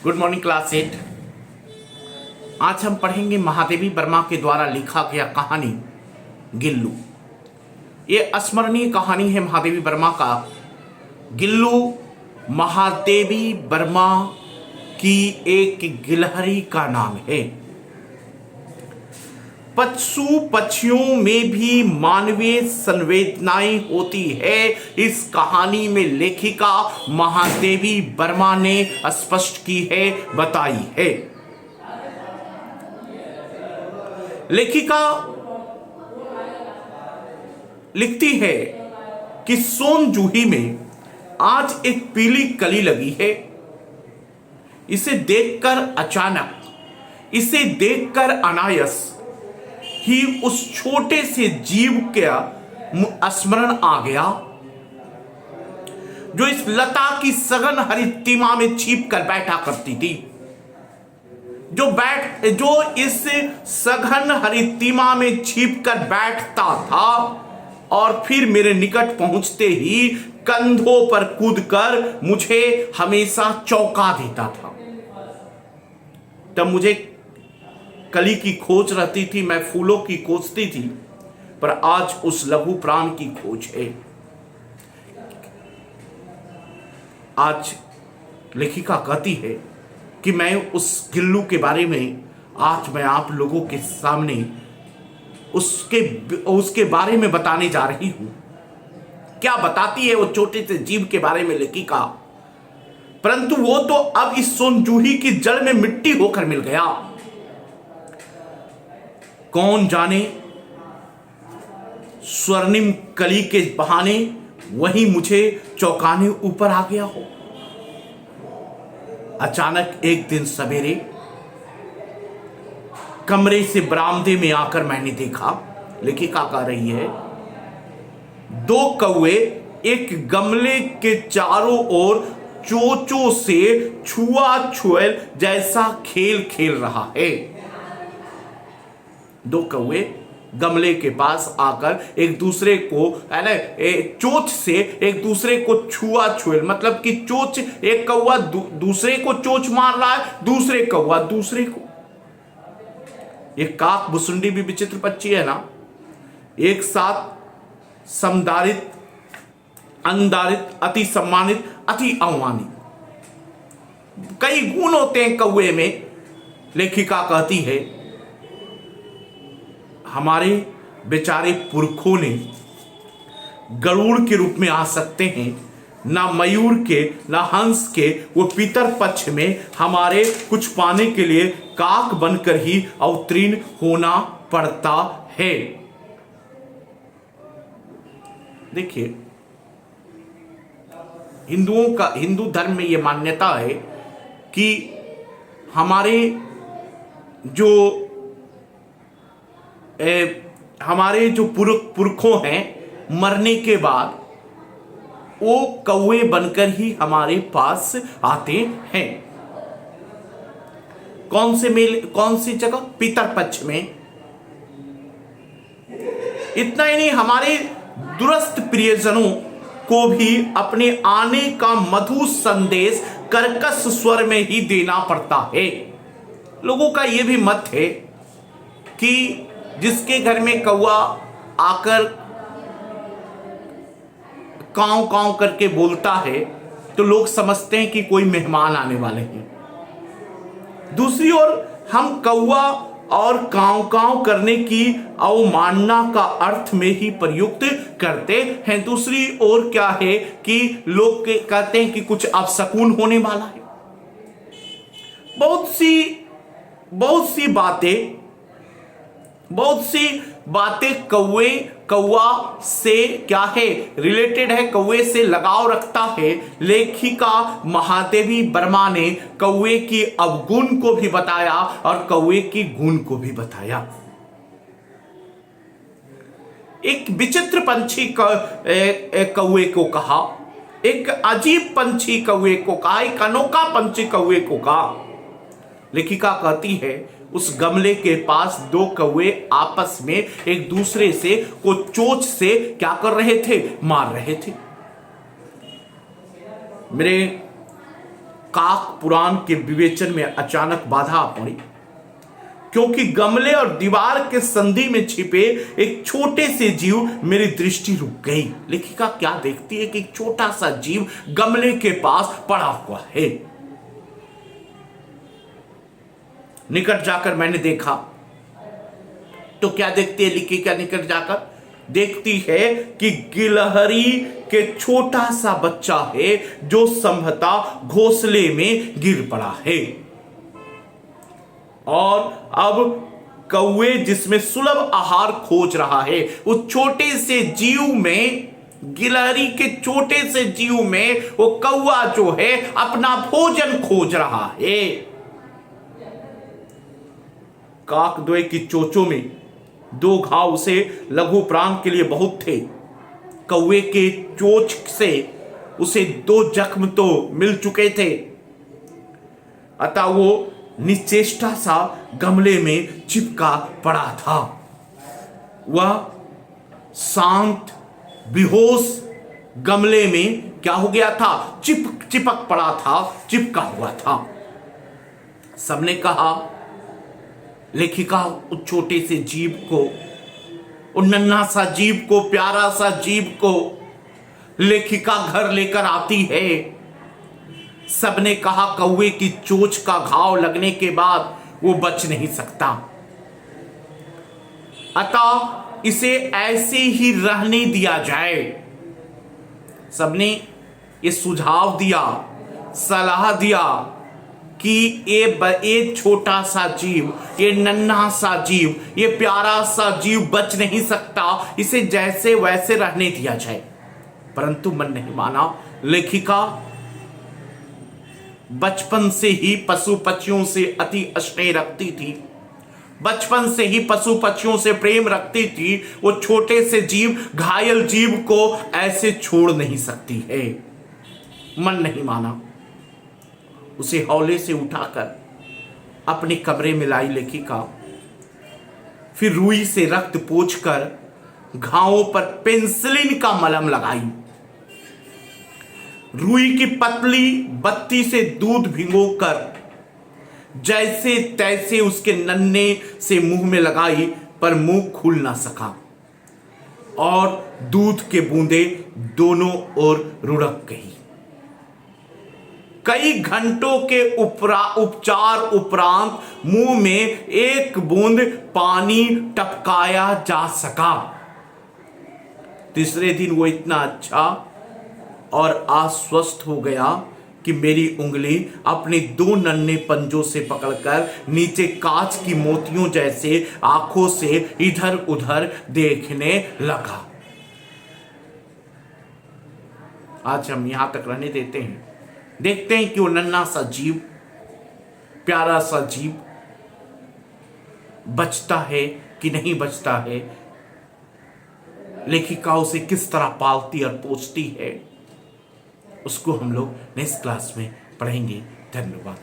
Good morning class 8। आज हम पढ़ेंगे महादेवी वर्मा के द्वारा लिखा गया कहानी गिल्लू। ये अस्मरणीय कहानी है महादेवी वर्मा का। गिल्लू महादेवी वर्मा की एक गिलहरी का नाम है। पशु पक्षियों में भी मानवीय संवेदनाएं होती है। इस कहानी में लेखिका महादेवी वर्मा ने स्पष्ट की है, बताई है। लेखिका लिखती है कि सोन जूही में आज एक पीली कली लगी है। इसे देखकर अनायास ही उस छोटे से जीव का स्मरण आ गया जो इस लता की सघन हरितिमा में छिप कर बैठा करती थी, जो इस सघन हरितिमा में छिप कर बैठता था और फिर मेरे निकट पहुंचते ही कंधों पर कूदकर मुझे हमेशा चौंका देता था। तब मुझे कली की खोज रहती थी, मैं फूलों की खोजती थी, पर आज उस लघु प्राण की खोज है। आज लेखिका कहती है कि मैं उस गिल्लू के बारे में आज मैं आप लोगों के सामने उसके बारे में बताने जा रही हूं। क्या बताती है वो छोटे से जीव के बारे में लेखिका, परंतु वो तो अब इस सोन जूही की जड़ में मिट्टी होकर मिल गया। कौन जाने स्वर्णिम कली के बहाने वही मुझे चौंकाने ऊपर आ गया हो। अचानक एक दिन सवेरे कमरे से बरामदे में आकर मैंने देखा, लेखिका कह रही है, दो कौवे एक गमले के चारों ओर चोंचों से छुआछुएल जैसा खेल खेल रहा है। दो कौवे गमले के पास आकर एक दूसरे को चोंच से एक दूसरे को छुआ छुएल, मतलब कि चोंच, एक कौवा दूसरे को चोंच मार रहा है, दूसरे कौवा दूसरे को। ये काक भुसुंडी भी विचित्र पक्षी है ना, एक साथ समदारित, अंदारित, अति सम्मानित, अति अवमानित, कई गुण होते हैं कौवे में। लेखिका कहती है हमारे बेचारे पुरखों ने गरुड़ के रूप में आ सकते हैं, ना मयूर के ना हंस के, वो पितर पक्ष में हमारे कुछ पाने के लिए काक बनकर ही अवतीर्ण होना पड़ता है। देखिए, हिंदू धर्म में यह मान्यता है कि हमारे जो पुरखों हैं, मरने के बाद वो कौवे बनकर ही हमारे पास आते हैं। कौन सी जगह? पितर पक्ष में। इतना ही नहीं, हमारे दूरस्थ प्रियजनों को भी अपने आने का मधुर संदेश कर्कश स्वर में ही देना पड़ता है। लोगों का यह भी मत है कि जिसके घर में कौवा आकर कांव कांव करके बोलता है तो लोग समझते हैं कि कोई मेहमान आने वाले हैं। दूसरी ओर हम कौवा और कांव कांव करने की अवमानना का अर्थ में ही प्रयुक्त करते हैं। दूसरी ओर क्या है कि लोग कहते हैं कि कुछ अपशकुन होने वाला है। बहुत सी बातें कौवा से क्या है, रिलेटेड है, कौवे से लगाव रखता है। लेखिका महादेवी वर्मा ने कौवे की अवगुण को भी बताया और कौवे की गुण को भी बताया। एक विचित्र पंछी कौवे को कहा, एक अजीब पंछी कौवे को कहा, एक अनोखा पंछी कौवे को कहा। लेखिका कहती है उस गमले के पास दो कौवे आपस में एक दूसरे से को चोंच से क्या कर रहे थे? मार रहे थे। मेरे काक पुराण के विवेचन में अचानक बाधा पड़ी, क्योंकि गमले और दीवार के संधि में छिपे एक छोटे से जीव मेरी दृष्टि रुक गई। लेखिका क्या देखती है कि एक छोटा सा जीव गमले के पास पड़ा हुआ है। निकट जाकर मैंने देखा तो क्या देखती है लेखिका? निकट जाकर देखती है कि गिलहरी के छोटा सा बच्चा है जो संभवतः घोंसले में गिर पड़ा है, और अब कौवे जिसमें सुलभ आहार खोज रहा है, उस छोटे से जीव में, गिलहरी के छोटे से जीव में वो कौवा जो है अपना भोजन खोज रहा है। काकद्वय की चोंचों में 2 घाव उसे लघु प्राण के लिए बहुत थे। कौवे के चोंच से उसे 2 जख्म तो मिल चुके थे, अतः वो निश्चेष्टा सा गमले में चिपका पड़ा था। वह शांत बेहोश गमले में क्या हो गया था? चिपक पड़ा था, चिपका हुआ था। सबने कहा लेखिका उस छोटे से जीव को, उस नन्हा सा जीव को, प्यारा सा जीव को लेखिका घर लेकर आती है। सबने कहा कौवे की चोंच का घाव लगने के बाद वो बच नहीं सकता, अतः इसे ऐसे ही रहने दिया जाए। सबने ये सुझाव दिया, सलाह दिया कि ये छोटा सा जीव, ये नन्हा सा जीव, ये प्यारा सा जीव बच नहीं सकता, इसे जैसे वैसे रहने दिया जाए। परंतु मन नहीं माना। लेखिका बचपन से ही पशु पक्षियों से अति स्नेह रखती थी, बचपन से ही पशु पक्षियों से प्रेम रखती थी। वो छोटे से जीव, घायल जीव को ऐसे छोड़ नहीं सकती है। मन नहीं माना। उसे हौले से उठाकर अपने कमरे में लाई लेखिका। फिर रुई से रक्त पोंछकर घावों पर पेंसिलिन का मलम लगाई। रुई की पतली बत्ती से दूध भिगोकर जैसे तैसे उसके नन्हे से मुंह में लगाई, पर मुंह खुल ना सका और दूध के बूंदे दोनों ओर रुढ़क गई। कई घंटों के उपचार उपरांत मुंह में 1 बूंद पानी टपकाया जा सका। तीसरे दिन वो इतना अच्छा और आश्वस्त हो गया कि मेरी उंगली अपने 2 नन्हे पंजों से पकड़कर नीचे कांच की मोतियों जैसे आंखों से इधर उधर देखने लगा। आज हम यहां तक रहने देते हैं। देखते हैं कि वो नन्हा सा जीव, प्यारा सा जीव बचता है कि नहीं बचता है। लेखिका उसे किस तरह पालती और पोसती है, उसको हम लोग नेक्स्ट क्लास में पढ़ेंगे। धन्यवाद।